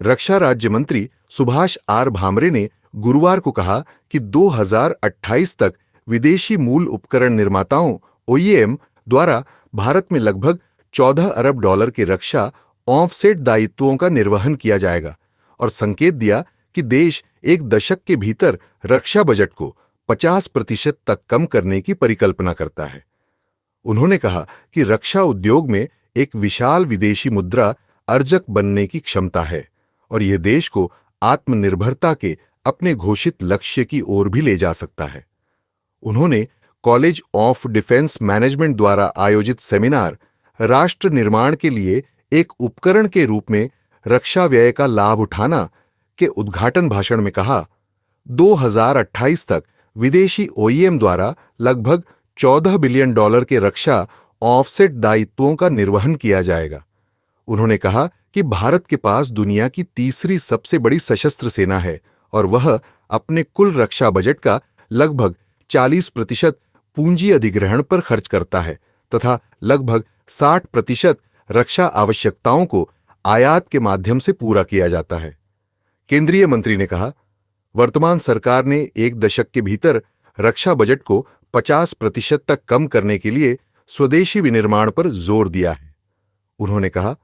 रक्षा राज्य मंत्री सुभाष आर भामरे ने गुरुवार को कहा कि 2028 तक विदेशी मूल उपकरण निर्माताओं ओईएम द्वारा भारत में लगभग 14 अरब डॉलर के रक्षा ऑफसेट दायित्वों का निर्वहन किया जाएगा और संकेत दिया कि देश एक दशक के भीतर रक्षा बजट को 50% तक कम करने की परिकल्पना करता है। उन्होंने कहा कि रक्षा उद्योग में एक विशाल विदेशी मुद्रा अर्जक बनने की क्षमता है और यह देश को आत्मनिर्भरता के अपने घोषित लक्ष्य की ओर भी ले जा सकता है। उन्होंने कॉलेज ऑफ डिफेंस मैनेजमेंट द्वारा आयोजित सेमिनार राष्ट्र निर्माण के लिए एक उपकरण के रूप में रक्षा व्यय का लाभ उठाना के उद्घाटन भाषण में कहा, 2028 तक विदेशी ओईएम द्वारा लगभग 14 बिलियन डॉलर के रक्षा ऑफसेट दायित्वों का निर्वहन किया जाएगा। उन्होंने कहा कि भारत के पास दुनिया की तीसरी सबसे बड़ी सशस्त्र सेना है और वह अपने कुल रक्षा बजट का लगभग 40% पूंजी अधिग्रहण पर खर्च करता है तथा लगभग 60% रक्षा आवश्यकताओं को आयात के माध्यम से पूरा किया जाता है। केंद्रीय मंत्री ने कहा, वर्तमान सरकार ने एक दशक के भीतर रक्षा बजट को 50% तक कम करने के लिए स्वदेशी विनिर्माण पर जोर दिया है। उन्होंने कहा,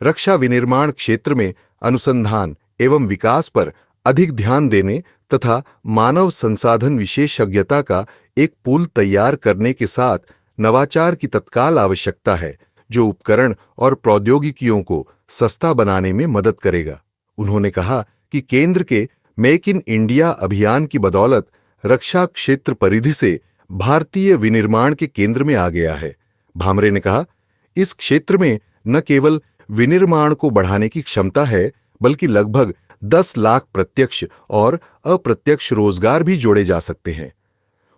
रक्षा विनिर्माण क्षेत्र में अनुसंधान एवं विकास पर अधिक ध्यान देने तथा मानव संसाधन विशेषज्ञता का एक पूल तैयार करने के साथ नवाचार की तत्काल आवश्यकता है जो उपकरण और प्रौद्योगिकियों को सस्ता बनाने में मदद करेगा। उन्होंने कहा कि केंद्र के मेक इन इंडिया अभियान की बदौलत रक्षा क्षेत्र परिधि से भारतीय विनिर्माण के केंद्र में आ गया है। भामरे ने कहा, इस क्षेत्र में न केवल विनिर्माण को बढ़ाने की क्षमता है बल्कि लगभग 10 लाख प्रत्यक्ष और अप्रत्यक्ष रोजगार भी जोड़े जा सकते हैं।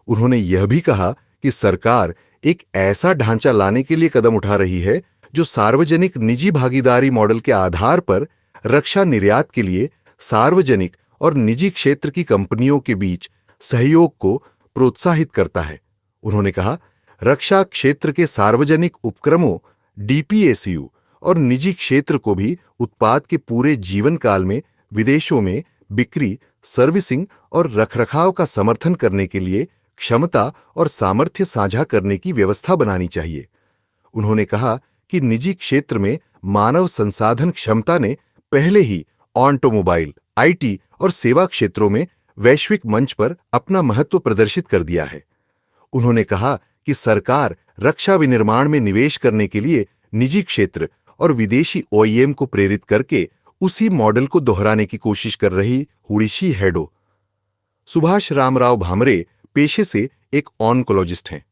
उन्होंने यह भी कहा कि सरकार एक ऐसा ढांचा लाने के लिए कदम उठा रही है जो सार्वजनिक निजी भागीदारी मॉडल के आधार पर रक्षा निर्यात के लिए सार्वजनिक और निजी क्षेत्र की कंपनियों के बीच सहयोग को प्रोत्साहित करता है। उन्होंने कहा, रक्षा क्षेत्र के सार्वजनिक उपक्रमों डीपीएसयू और निजी क्षेत्र को भी उत्पाद के पूरे जीवन काल में विदेशों में बिक्री, सर्विसिंग और रखरखाव का समर्थन करने के लिए क्षमता और सामर्थ्य साझा करने की व्यवस्था बनानी चाहिए। उन्होंने कहा कि निजी क्षेत्र में मानव संसाधन क्षमता ने पहले ही ऑटोमोबाइल, आईटी और सेवा क्षेत्रों में वैश्विक मंच पर अपना महत्व प्रदर्शित कर दिया है। उन्होंने कहा कि सरकार रक्षा विनिर्माण में निवेश करने के लिए निजी क्षेत्र और विदेशी ओईएम को प्रेरित करके उसी मॉडल को दोहराने की कोशिश कर रही हुड़िशी हेडो। सुभाष रामराव भामरे पेशे से एक ऑन्कोलॉजिस्ट हैं।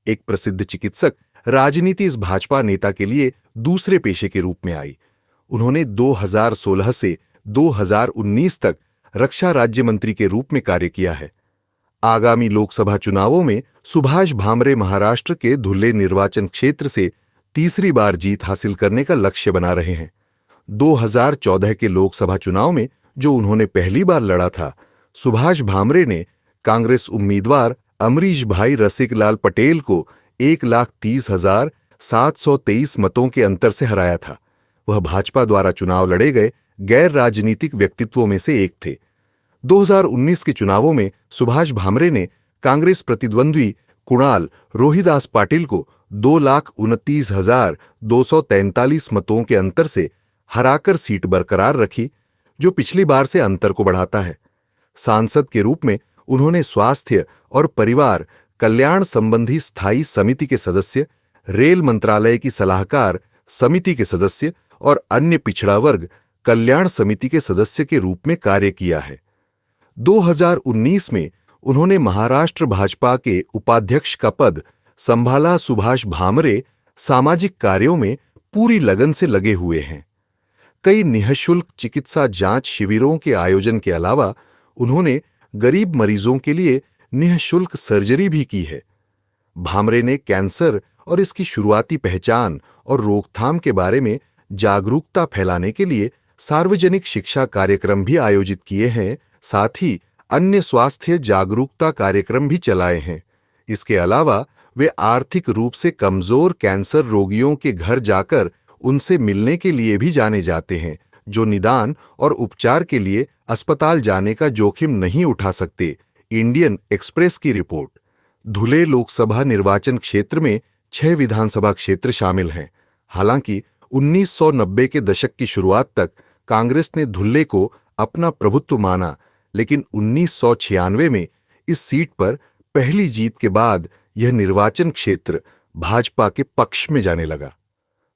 एक प्रसिद्ध चिकित्सक राजनीति इस भाजपा नेता के लिए दूसरे पेशे के रूप में आई। उन्होंने 2016 से 2019 तक रक्षा राज्य मंत्री के रूप में कार्य किया है। आगामी लोकसभा चुनावों में सुभाष भामरे महाराष्ट्र के धुले निर्वाचन क्षेत्र से तीसरी बार जीत हासिल करने का लक्ष्य बना रहे हैं। 2014 के लोकसभा चुनाव में जो उन्होंने पहली बार लड़ा था, सुभाष भामरे ने कांग्रेस उम्मीदवार अमरीश भाई रसिकलाल पटेल को 1,30,723 मतों के अंतर से हराया था। वह भाजपा द्वारा चुनाव लड़े गए गैर राजनीतिक व्यक्तित्वों में से एक थे। 2019 के चुनावों में सुभाष भामरे ने कांग्रेस प्रतिद्वंद्वी कुणाल रोहिदास पाटिल को 2,29,243 मतों के अंतर से हराकर सीट बरकरार रखी, जो पिछली बार से अंतर को बढ़ाता है। सांसद के रूप में उन्होंने स्वास्थ्य और परिवार कल्याण संबंधी स्थायी समिति के सदस्य, रेल मंत्रालय की सलाहकार समिति के सदस्य और अन्य पिछड़ा वर्ग कल्याण समिति के सदस्य के रूप में कार्य किया है। 2019 में उन्होंने महाराष्ट्र भाजपा के उपाध्यक्ष का पद संभाला। सुभाष भामरे सामाजिक कार्यों में पूरी लगन से लगे हुए हैं। कई निःशुल्क चिकित्सा जांच शिविरों के आयोजन के अलावा उन्होंने गरीब मरीजों के लिए निःशुल्क सर्जरी भी की है। भामरे ने कैंसर और इसकी शुरुआती पहचान और रोकथाम के बारे में जागरूकता फैलाने के लिए सार्वजनिक शिक्षा कार्यक्रम भी आयोजित किए हैं, साथ ही अन्य स्वास्थ्य जागरूकता कार्यक्रम भी चलाए हैं। इसके अलावा वे आर्थिक रूप से कमजोर कैंसर रोगियों के घर जाकर उनसे मिलने के लिए भी जाने जाते हैं, जो निदान और उपचार के लिए अस्पताल जाने का जोखिम नहीं उठा सकते। इंडियन एक्सप्रेस की रिपोर्ट। धुले लोकसभा निर्वाचन क्षेत्र में 6 विधानसभा क्षेत्र शामिल हैं। हालांकि 1990 के दशक की शुरुआत तक कांग्रेस ने धुले को अपना प्रभुत्व माना, लेकिन 1996 में इस सीट पर पहली जीत के बाद यह निर्वाचन क्षेत्र भाजपा के पक्ष में जाने लगा।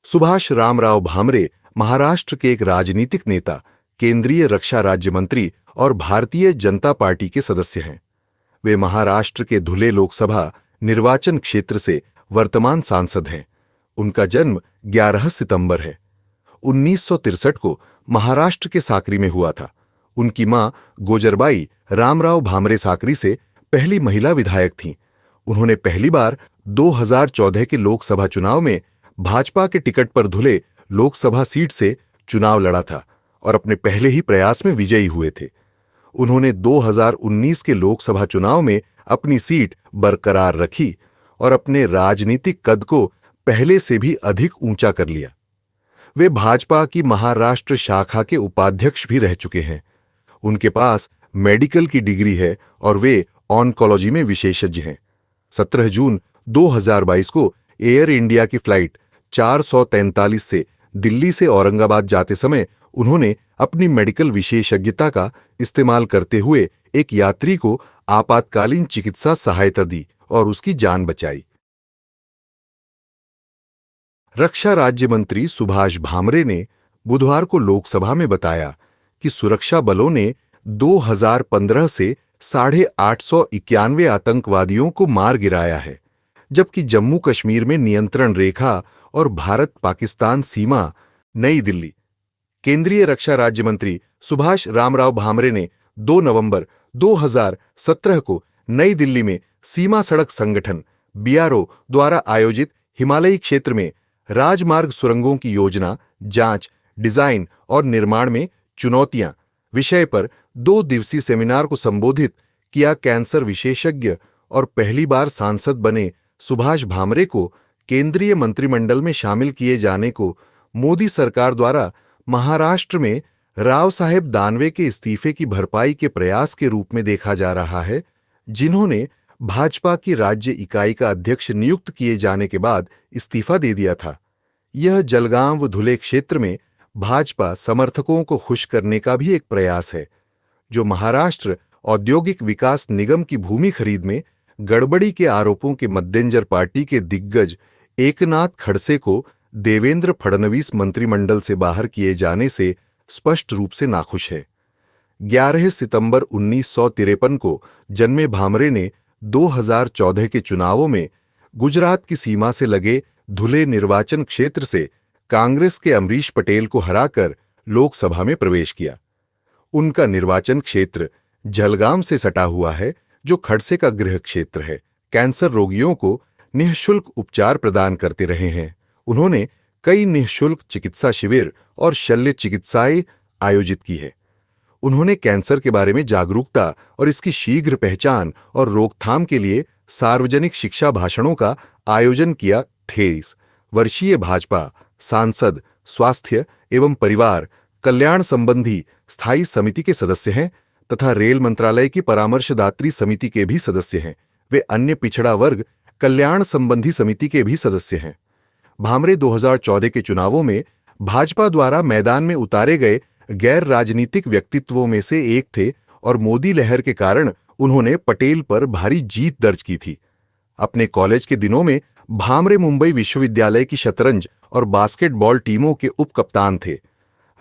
सुभाष रामराव भामरे महाराष्ट्र के एक राजनीतिक नेता, केंद्रीय रक्षा राज्य मंत्री और भारतीय जनता पार्टी के सदस्य हैं। वे महाराष्ट्र के धुले लोकसभा निर्वाचन क्षेत्र से वर्तमान सांसद हैं। उनका जन्म 11 सितंबर है। 1963 को महाराष्ट्र के साकरी में हुआ था। उनकी मां गोजरबाई रामराव भामरे साकरी से पहली महिला विधायक थीं। उन्होंने पहली बार 2014 के लोकसभा चुनाव में भाजपा के टिकट पर धुले लोकसभा सीट से चुनाव लड़ा था और अपने पहले ही प्रयास में विजयी हुए थे। उन्होंने 2019 के लोकसभा चुनाव में अपनी सीट बरकरार रखी और अपने राजनीतिक कद को पहले से भी अधिक ऊंचा कर लिया। वे भाजपा की महाराष्ट्र शाखा के उपाध्यक्ष भी रह चुके हैं। उनके पास मेडिकल की डिग्री है और वे ऑन्कोलॉजी में विशेषज्ञ हैं। 17 जून 2022 को एयर इंडिया की फ्लाइट 443 से दिल्ली से औरंगाबाद जाते समय उन्होंने अपनी मेडिकल विशेषज्ञता का इस्तेमाल करते हुए एक यात्री को आपातकालीन चिकित्सा सहायता दी और उसकी जान बचाई। रक्षा राज्य मंत्री सुभाष भामरे ने बुधवार को लोकसभा में बताया कि सुरक्षा बलों ने 2015 से 891 आतंकवादियों को मार गिराया है, जबकि जम्मू कश्मीर में नियंत्रण रेखा और भारत पाकिस्तान सीमा। नई दिल्ली। केंद्रीय रक्षा राज्य मंत्री सुभाष रामराव भामरे ने 2 नवंबर 2017 को नई दिल्ली में सीमा सड़क संगठन BRO द्वारा आयोजित हिमालयी क्षेत्र में राजमार्ग सुरंगों की योजना, जांच, डिजाइन और निर्माण में चुनौतियां विषय पर 2 दिवसीय सेमिनार को संबोधित किया। कैंसर विशेषज्ञ और पहली बार सांसद बने सुभाष भामरे को केंद्रीय मंत्रिमंडल में शामिल किए जाने को मोदी सरकार द्वारा महाराष्ट्र में राव साहेब दानवे के इस्तीफे की भरपाई के प्रयास के रूप में देखा जा रहा है, जिन्होंने भाजपा की राज्य इकाई का अध्यक्ष नियुक्त किए जाने के बाद इस्तीफा दे दिया था। यह जलगांव व धुले क्षेत्र में भाजपा समर्थकों को खुश करने का भी एक प्रयास है, जो महाराष्ट्र औद्योगिक विकास निगम की भूमि खरीद में गड़बड़ी के आरोपों के मद्देनजर पार्टी के दिग्गज एकनाथ खड़से को देवेंद्र फडणवीस मंत्रिमंडल से बाहर किए जाने से स्पष्ट रूप से नाखुश है। 11 सितंबर 1953 को जन्मे भामरे ने 2014 के चुनावों में गुजरात की सीमा से लगे धुले निर्वाचन क्षेत्र से कांग्रेस के अमरीश पटेल को हराकर लोकसभा में प्रवेश किया। उनका निर्वाचन क्षेत्र जलगांव से सटा हुआ है, जो खड़से का गृह क्षेत्र है। कैंसर रोगियों को निःशुल्क उपचार प्रदान करते रहे हैं। उन्होंने कई निःशुल्क चिकित्सा शिविर और शल्य चिकित्साएं आयोजित की है। उन्होंने कैंसर के बारे में जागरूकता और इसकी शीघ्र पहचान और रोकथाम के लिए सार्वजनिक शिक्षा भाषणों का आयोजन किया। 23 वर्षीय भाजपा सांसद स्वास्थ्य एवं परिवार कल्याण संबंधी स्थायी समिति के सदस्य हैं तथा रेल मंत्रालय की परामर्शदात्री समिति के भी सदस्य हैं। वे अन्य पिछड़ा वर्ग कल्याण संबंधी समिति के भी सदस्य हैं। भामरे 2014 के चुनावों में भाजपा द्वारा मैदान में उतारे गए गैर राजनीतिक व्यक्तित्वों में से एक थे और मोदी लहर के कारण उन्होंने पटेल पर भारी जीत दर्ज की थी। अपने कॉलेज के दिनों में भामरे मुंबई विश्वविद्यालय की शतरंज और बास्केटबॉल टीमों के उप कप्तान थे।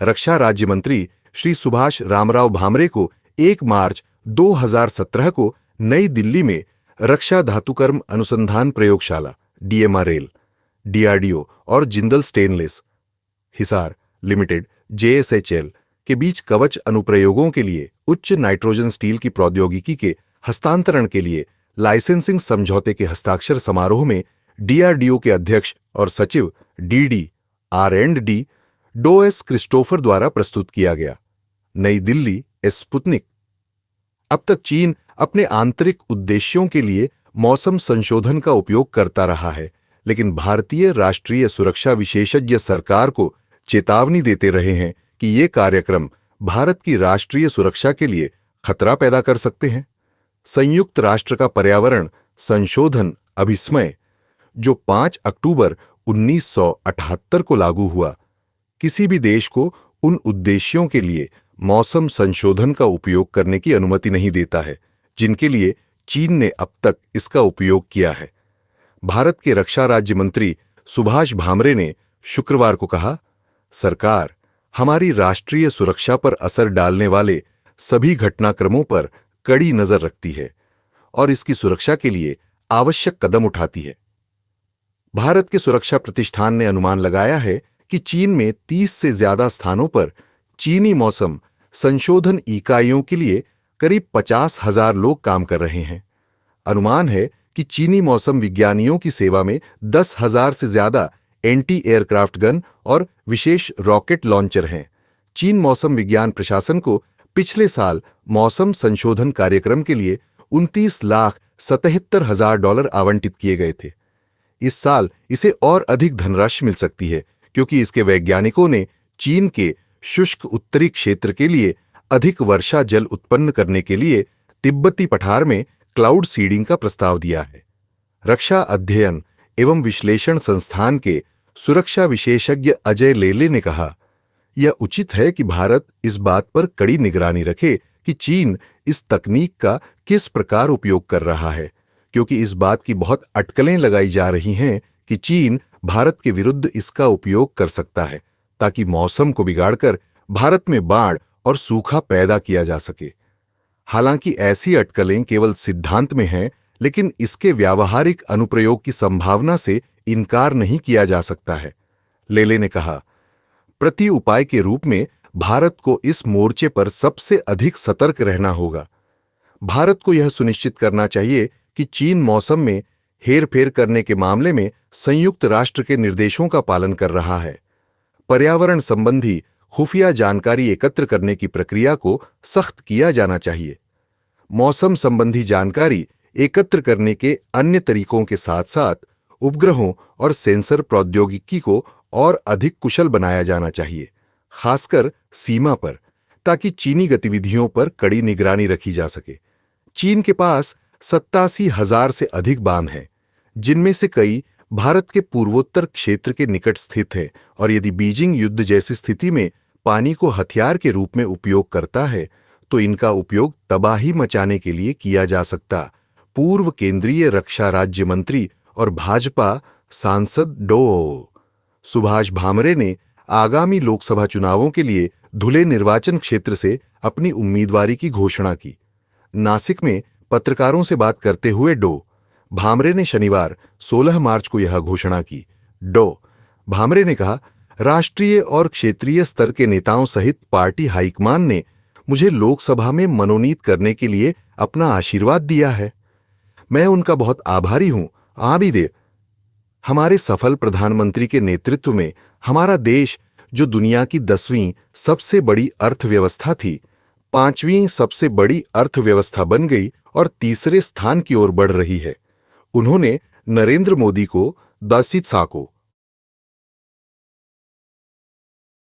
रक्षा राज्य मंत्री श्री सुभाष रामराव भामरे को 1 मार्च 2017 को नई दिल्ली में रक्षा धातुकर्म अनुसंधान प्रयोगशाला DMRL, DRDO और Jindal stainless Hisar limited JSHL के बीच कवच अनुप्रयोगों के लिए उच्च नाइट्रोजन स्टील की प्रौद्योगिकी के हस्तांतरण के लिए लाइसेंसिंग समझौते के हस्ताक्षर समारोह में DRDO के अध्यक्ष और सचिव DD R&D dough S Christopher द्वारा प्रस्तुत किया गया। नई दिल्ली स्पुतनिक। अब तक चीन अपने आंतरिक उद्देश्यों के लिए मौसम संशोधन का उपयोग करता रहा है, लेकिन भारतीय राष्ट्रीय सुरक्षा विशेषज्ञ सरकार को चेतावनी देते रहे हैं कि ये कार्यक्रम भारत की राष्ट्रीय सुरक्षा के लिए खतरा पैदा कर सकते हैं। संयुक्त राष्ट्र का पर्यावरण संशोधन अभिसमय, जो 5 अक्टूबर 1978 को लागू हुआ, किसी भी देश को उन उद्देश्यों के लिए मौसम संशोधन का उपयोग करने की अनुमति नहीं देता है जिनके लिए चीन ने अब तक इसका उपयोग किया है। भारत के रक्षा राज्य मंत्री सुभाष भामरे ने शुक्रवार को कहा, सरकार हमारी राष्ट्रीय सुरक्षा पर असर डालने वाले सभी घटनाक्रमों पर कड़ी नजर रखती है और इसकी सुरक्षा के लिए आवश्यक कदम उठाती है। भारत के सुरक्षा प्रतिष्ठान ने अनुमान लगाया है कि चीन में 30 से ज्यादा स्थानों पर चीनी मौसम संशोधन इकाइयों के लिए करीब 50,000 लोग काम कर रहे हैं। अनुमान है कि चीनी मौसम विज्ञानियों की सेवा में 10,000 से ज्यादा एंटी एयरक्राफ्ट गन और विशेष रॉकेट लॉन्चर हैं। चीन मौसम विज्ञान प्रशासन को पिछले साल मौसम संशोधन कार्यक्रम के लिए $29,77,000 आवंटित किए गए थे। इस साल इसे और अधिक धनराशि मिल सकती है क्योंकि इसके वैज्ञानिकों ने चीन के शुष्क उत्तरी क्षेत्र के लिए अधिक वर्षा जल उत्पन्न करने के लिए तिब्बती पठार में क्लाउड सीडिंग का प्रस्ताव दिया है। रक्षा अध्ययन एवं विश्लेषण संस्थान के सुरक्षा विशेषज्ञ अजय लेले ने कहा, यह उचित है कि भारत इस बात पर कड़ी निगरानी रखे कि चीन इस तकनीक का किस प्रकार उपयोग कर रहा है, क्योंकि इस बात की बहुत अटकलें लगाई जा रही हैं कि चीन भारत के विरुद्ध इसका उपयोग कर सकता है ताकि मौसम को बिगाड़कर भारत में बाढ़ और सूखा पैदा किया जा सके। हालांकि ऐसी अटकलें केवल सिद्धांत में हैं, लेकिन इसके व्यावहारिक अनुप्रयोग की संभावना से इनकार नहीं किया जा सकता है। लेले ने कहा, प्रति उपाय के रूप में भारत को इस मोर्चे पर सबसे अधिक सतर्क रहना होगा। भारत को यह सुनिश्चित करना चाहिए कि चीन मौसम में हेरफेर करने के मामले में संयुक्त राष्ट्र के निर्देशों का पालन कर रहा है। पर्यावरण संबंधी खुफिया जानकारी एकत्र करने की प्रक्रिया को सख्त किया जाना चाहिए। मौसम संबंधी जानकारी एकत्र करने के अन्य तरीकों के साथ साथ उपग्रहों और सेंसर प्रौद्योगिकी को और अधिक कुशल बनाया जाना चाहिए, खासकर सीमा पर, ताकि चीनी गतिविधियों पर कड़ी निगरानी रखी जा सके। चीन के पास 87,000 से अधिक बांध हैं, जिनमें से कई भारत के पूर्वोत्तर क्षेत्र के निकट स्थित है और यदि बीजिंग युद्ध जैसी स्थिति में पानी को हथियार के रूप में उपयोग करता है तो इनका उपयोग तबाही मचाने के लिए किया जा सकता। पूर्व केंद्रीय रक्षा राज्य मंत्री और भाजपा सांसद डॉ. सुभाष भामरे ने आगामी लोकसभा चुनावों के लिए धुले निर्वाचन क्षेत्र से अपनी उम्मीदवारी की घोषणा की। नासिक में पत्रकारों से बात करते हुए डॉ. भामरे ने शनिवार 16 मार्च को यह घोषणा की। डॉ. भामरे ने कहा, राष्ट्रीय और क्षेत्रीय स्तर के नेताओं सहित पार्टी हाईकमान ने मुझे लोकसभा में मनोनीत करने के लिए अपना आशीर्वाद दिया है। मैं उनका बहुत आभारी हूं। आबिदे, हमारे सफल प्रधानमंत्री के नेतृत्व में हमारा देश, जो दुनिया की 10वीं सबसे बड़ी अर्थव्यवस्था थी, 5वीं सबसे बड़ी अर्थव्यवस्था बन गई और तीसरे स्थान की ओर बढ़ रही है। उन्होंने नरेंद्र मोदी को, दासित साको